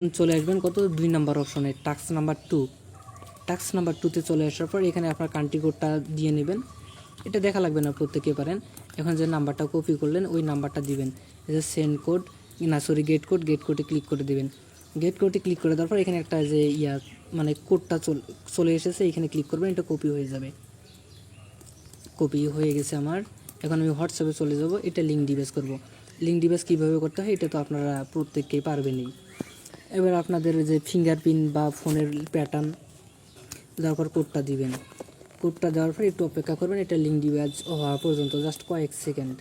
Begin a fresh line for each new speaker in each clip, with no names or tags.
চলে আসবেন কত 2 নাম্বার অপশনে টাস্ক নাম্বার 2। টাস্ক নাম্বার 2তে চলে আসার পর এখানে আপনার কান্ট্রি কোডটা দিয়ে নেবেন। এটা দেখা লাগবে না, প্রত্যেকে পারেন। এখন যে নাম্বারটা কপি করলেন ওই নাম্বারটা দিবেন। এই যে সেন্ড কোড গেট কোডে ক্লিক করে দিবেন। গেট কোডে ক্লিক করে দেওয়ার পর এখানে একটা যে মানে কোডটা চলে এসেছে, এখানে ক্লিক করবেন, এটা কপি হয়ে যাবে। কপি হয়ে গেছে আমার। এখন আমি হোয়াটসঅ্যাপে চলে যাব, এটা লিঙ্ক ডিভাইস করব। লিঙ্ক ডিভাইস কীভাবে করতে হয় এটা তো আপনারা প্রত্যেককেই পারবেনই। এবার আপনাদের যে ফিঙ্গারপ্রিন্ট বা ফোনের প্যাটার্ন দেওয়ার পর কোডটা দিবেন। কোডটা দেওয়ার পর একটু অপেক্ষা করবেন, এটা লিঙ্ক ডিভাইস হওয়া পর্যন্ত জাস্ট কয়েক সেকেন্ড।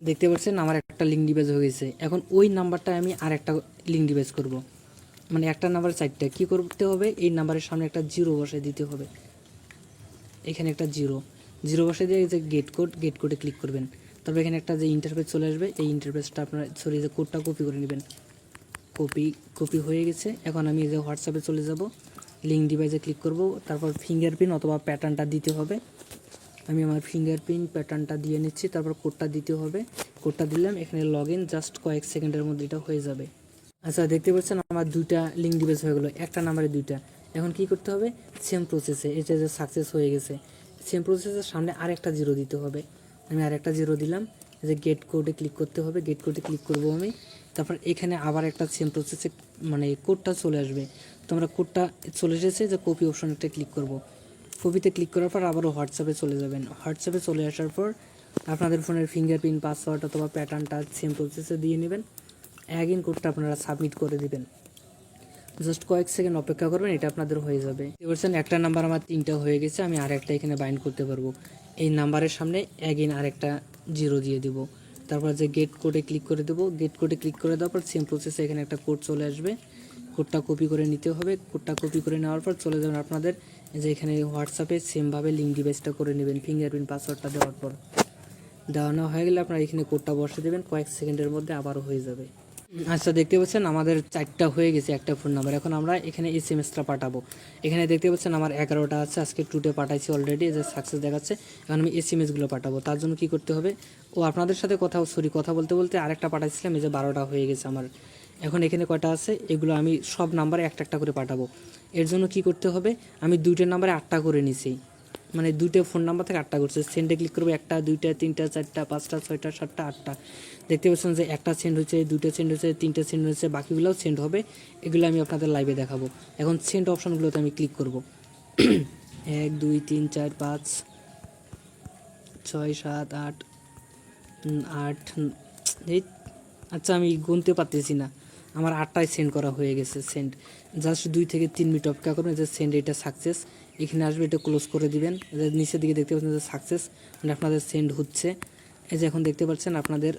দেখতে পাচ্ছেন আমার একটা লিঙ্ক ডিভাইস হয়ে গেছে। এখন ওই নাম্বারটা আমি আর একটা লিঙ্ক ডিভাইস করব। মানে একটা নাম্বার 4টা কী করতে হবে, এই নাম্বারের সামনে একটা জিরো বসায় দিতে হবে। এখানে একটা জিরো বসায় দিয়ে যে গেট কোডে ক্লিক করবেন। তারপর এখানে একটা যে ইন্টারফেস চলে আসবে, এই ইন্টারফেসটা আপনার যে কোডটা কপি করে নেবেন। কপি হয়ে গেছে। এখন আমি এই যে হোয়াটসঅ্যাপে চলে যাব, লিঙ্ক ডিভাইসে ক্লিক করব, তারপর ফিঙ্গারপ্রিন্ট অথবা প্যাটার্নটা দিতে হবে। আমি আমার ফিঙ্গারপ্রিন্ট প্যাটার্নটা দিয়ে নিচ্ছি, তারপর কোডটা দিতে হবে। কোডটা দিলাম, এখানে লগ ইন, জাস্ট কয়েক সেকেন্ডের মধ্যে এটা হয়ে যাবে। আচ্ছা, দেখতে পাচ্ছেন আমার 2টা লিঙ্ক ডিভাইস হয়ে গেলো, একটা নাম্বারে 2টা। এখন কি করতে হবে, সেম প্রসেসে এটা যে সাকসেস হয়ে গেছে, সেম প্রসেসের সামনে আরেকটা জিরো দিতে হবে। আমি আরেকটা জিরো দিলাম, যে গেট কোডে ক্লিক করতে হবে, গেট কোডে ক্লিক করব আমি। তারপর এখানে আবার একটা সেম প্রসেসে মানে কোডটা চলে আসবে। তোমরা কোডটা চলে এসেছে, যে কপি অপশনটা ক্লিক করব। কপিতে ক্লিক করার পর আবারও হোয়াটসঅ্যাপে চলে যাবেন। হোয়াটসঅ্যাপে চলে আসার পর আপনাদের ফোনের ফিঙ্গারপ্রিন্ট পাসওয়ার্ড অথবা প্যাটার্নটা সেম প্রসেসে দিয়ে নেবেন। অ্যাগেন কোডটা আপনারা সাবমিট করে দিবেন। জাস্ট কয়েক সেকেন্ড অপেক্ষা করবেন, এটা আপনাদের হয়ে যাবে। বলছেন একটা নাম্বার আমার 3টা হয়ে গেছে, আমি আরেকটা এখানে বাইন্ড করতে পারবো। এই নাম্বারের সামনে অ্যাগেন আরেকটা জিরো দিয়ে দিব। তারপর যে গেট কোডে ক্লিক করে দেবো। গেট কোডে ক্লিক করে দেওয়ার পর সেম প্রসেসে এখানে একটা কোড চলে আসবে। কোডটা কপি করে নিতে হবে। কোডটা কপি করে নেওয়ার পর চলে যাবেন আপনাদের যে এখানে হোয়াটসঅ্যাপে সেমভাবে লিঙ্ক ডিভাইসটা করে নেবেন। ফিঙ্গারপ্রিন্ট পাসওয়ার্ডটা দেওয়ার পর দেওয়ানো হয়ে গেলে আপনারা এখানে কোডটা বসে দেবেন, কয়েক সেকেন্ডের মধ্যে আবারও হয়ে যাবে। আচ্ছা, দেখতে পাচ্ছেন আমাদের 4টা হয়ে গেছে, একটা ফোন নাম্বার। এখন আমরা এখানে এসএমএসটা পাঠাবো। এখানে দেখতে পাচ্ছেন আমার 11টা আছে, আজকে 2টে পাঠাইছি অলরেডি, যে সাকসেস দেখাচ্ছে। এখন আমি এসএমএসগুলো পাঠাবো। তার জন্য কি করতে হবে, আপনাদের সাথে কথা বলতে বলতে আরেকটা পাঠাইছিলাম, এই যে 12টা হয়ে গেছে আমার। এখন এখানে কয়টা আছে, এগুলো আমি সব নাম্বারে একটা একটা করে পাঠাবো। এর জন্য কি করতে হবে, আমি 2টে নাম্বারে 8টা করে নিছি, মানে 2টে ফোন নাম্বার থেকে 8টা করছে। সেন্ডে ক্লিক করবো, 1টা 2টা 3টা 4টা 5টা 6টা 7টা 8টা। দেখতে পাচ্ছেন যে একটা সেন্ড হচ্ছে, 2টা সেন্ড হচ্ছে, 3টে সেন্ড হচ্ছে, বাকিগুলোও সেন্ড হবে। এগুলো আমি আপনাদের লাইভে দেখাবো। এখন সেন্ড অপশানগুলোতে আমি ক্লিক করব। 1 2 3 4 5 6 7 8 8 এই, আচ্ছা আমি গুনতে পারতেছি না, আমার 8টায় সেন্ড করা হয়ে গেছে। সেন্ড জাস্ট 2 থেকে 3 মিনিট অপেক্ষা করবেন, যে সেন্ড এটা সাকসেস এখানে আসবে, এটা ক্লোজ করে দিবেন। নিচের দিকে দেখতে পাচ্ছেন যে সাকসেস, মানে আপনাদের সেন্ড হচ্ছে। এই যে এখন দেখতে পাচ্ছেন আপনাদের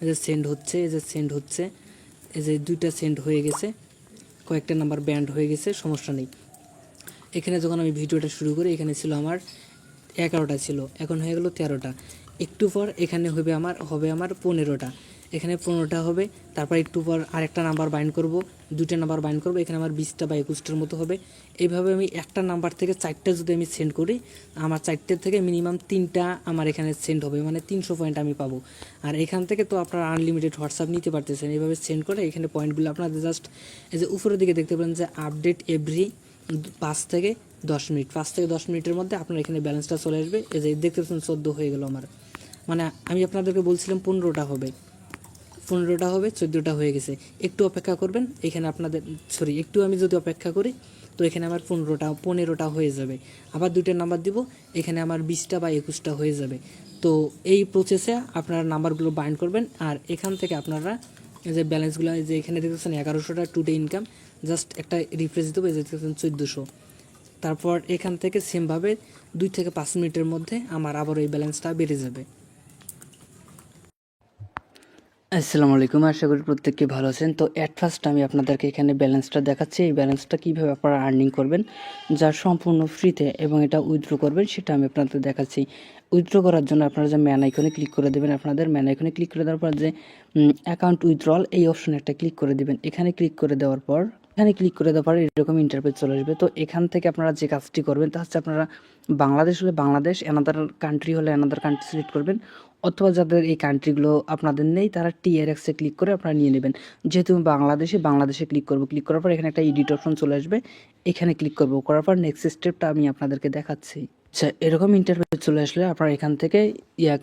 এই যে সেন্ড হচ্ছে, এই যে সেন্ড হচ্ছে, এই যে 2টা সেন্ড হয়ে গেছে, কয়েকটা নাম্বার ব্যান্ড হয়ে গেছে, সমস্যা নেই। এখানে যখন আমি ভিডিওটা শুরু করি এখানে ছিল আমার 11টা ছিল, এখন হয়ে গেল 13টা। একটু পর এখানে হবে আমার 15টা, এখানে 15টা হবে। তারপর একটু পর আরেকটা নাম্বার বাইন্ড করব, 2টা নাম্বার বাইন্ড করব, এখানে আমার 20টা বা 21টার মতো হবে। এইভাবে আমি একটা নাম্বার থেকে 4টা যদি আমি সেন্ড করি, আমার 4টে থেকে মিনিমাম 3টা আমার এখানে সেন্ড হবে, মানে 300 পয়েন্ট আমি পাবো। আর এখান থেকে তো আপনারা আনলিমিটেড হোয়াটসঅ্যাপ নিতে পারতেছেন। এইভাবে সেন্ড করে এখানে পয়েন্টগুলো আপনাদের জাস্ট এই যে উপরের দিকে দেখতে পারেন যে আপডেট এভরি 5 থেকে 10 মিনিট, 5 থেকে 10 মিনিটের মধ্যে আপনার এখানে ব্যালেন্সটা চলে আসবে। এই যে দেখতে পাচ্ছেন 14 হয়ে গেল আমার, মানে আমি আপনাদেরকে বলছিলাম 15টা হবে, 14টা হয়ে গেছে। একটু অপেক্ষা করবেন, এখানে আপনাদের একটু আমি যদি অপেক্ষা করি তো এখানে আমার 15টা হয়ে যাবে। আবার 2টা নাম্বার দিব, এখানে আমার 20টা বা 21টা হয়ে যাবে। তো এই প্রসেসে আপনারা নাম্বারগুলো বাইন্ড করবেন। আর এখান থেকে আপনারা এই যে ব্যালেন্সগুলো, যে এখানে দেখতেছেন 1100টা টুডে ইনকাম, জাস্ট একটা রিফ্রেশ দেবো, এই যে দেখতেছেন 1400। তারপর এখান থেকে সেমভাবে 2 থেকে 5 মিনিটের মধ্যে আমার আবার এই ব্যালেন্সটা বেড়ে যাবে। আসসালামু আলাইকুম, আশা করি প্রত্যেককে ভালো আছেন। তো অ্যাট ফার্স্ট আমি আপনাদেরকে এখানে ব্যালেন্সটা দেখাচ্ছি, এই ব্যালেন্সটা কীভাবে আপনারা আর্নিং করবেন, যা সম্পূর্ণ ফ্রিতে, এবং এটা উইথড্র করবেন সেটা আমি আপনাদের দেখাচ্ছি। উইথড্র করার জন্য আপনারা যে ম্যান আইকনে ক্লিক করে দেবেন, আপনাদের ম্যান আইকনে ক্লিক করে দেওয়ার পর যে অ্যাকাউন্ট উইথড্রল এই অপশনে একটা ক্লিক করে দেবেন। এখানে ক্লিক করে দেওয়ার পর এরকম ইন্টারফেস চলে আসবে। তো এখান থেকে আপনারা যে কাজটি করবেন তা হচ্ছে, আপনারা বাংলাদেশ হলে বাংলাদেশ, অ্যানাদার কান্ট্রি হলে অ্যানাদার কান্ট্রি সিলেক্ট করবেন, অথবা যাদের এই কান্ট্রিগুলো আপনাদের নেই তারা TRX-এ ক্লিক করে আপনারা নিয়ে নেবেন। যেহেতু আমি বাংলাদেশে ক্লিক করব, ক্লিক করার পর এখানে একটা এডিট অপশন চলে আসবে, এখানে ক্লিক করব, করার পর নেক্সট স্টেপটা আমি আপনাদেরকে দেখাচ্ছি। আচ্ছা, এরকম ইন্টারফেস চলে আসলে আপনারা এখান থেকে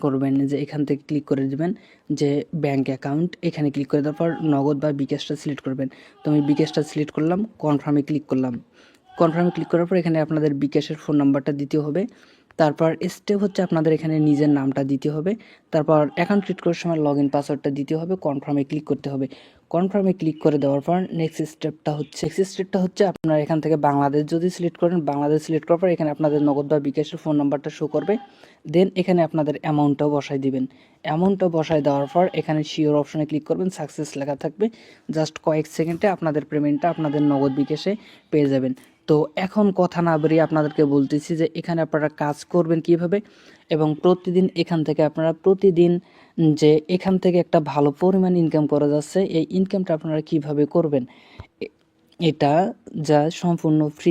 করবেন যে এখান থেকে ক্লিক করে দেবেন যে ব্যাঙ্ক অ্যাকাউন্ট, এখানে ক্লিক করে দেওয়ার পর নগদ বা বিকাশটা সিলেক্ট করবেন। তো আমি বিকাশটা সিলেক্ট করলাম, কনফার্মে ক্লিক করলাম। কনফার্মে ক্লিক করার পর এখানে আপনাদের বিকাশের ফোন নাম্বারটা দিতে হবে। তারপর স্টেপ হচ্ছে আপনাদের এখানে নিজের নামটা দিতে হবে। তারপর অ্যাকাউন্ট ক্রিয়েট করার সময় লগ ইন পাসওয়ার্ডটা দিতে হবে, কনফার্মে ক্লিক করতে হবে। কনফার্মে ক্লিক করে দেওয়ার পর নেক্সট স্টেপটা হচ্ছে আপনারা এখান থেকে বাংলাদেশ যদি সিলেক্ট করেন, বাংলাদেশ সিলেক্ট করার পর এখানে আপনাদের নগদ বা বিকাশের ফোন নাম্বারটা শো করবে। দেন এখানে আপনাদের অ্যামাউন্টটাও বসাই দিবেন। অ্যামাউন্টটা বসায় দেওয়ার পর এখানে শিওর অপশনে ক্লিক করবেন, সাকসেস লেখা থাকবে। জাস্ট কয়েক সেকেন্ডে আপনাদের পেমেন্টটা আপনাদের নগদ বিকাশে পেয়ে যাবেন। তো এখন কথা না বেরিয়ে আপনাদেরকে বলতেছি যে এখানে আপনারা কাজ করবেন কিভাবে, এবং প্রতিদিন এখান থেকে আপনারা যে এখান থেকে একটা ভালো পরিমাণ ইনকাম করা যাচ্ছে, এই ইনকামটা আপনারা কিভাবে করবেন এটা যা সম্পূর্ণ ফ্রি।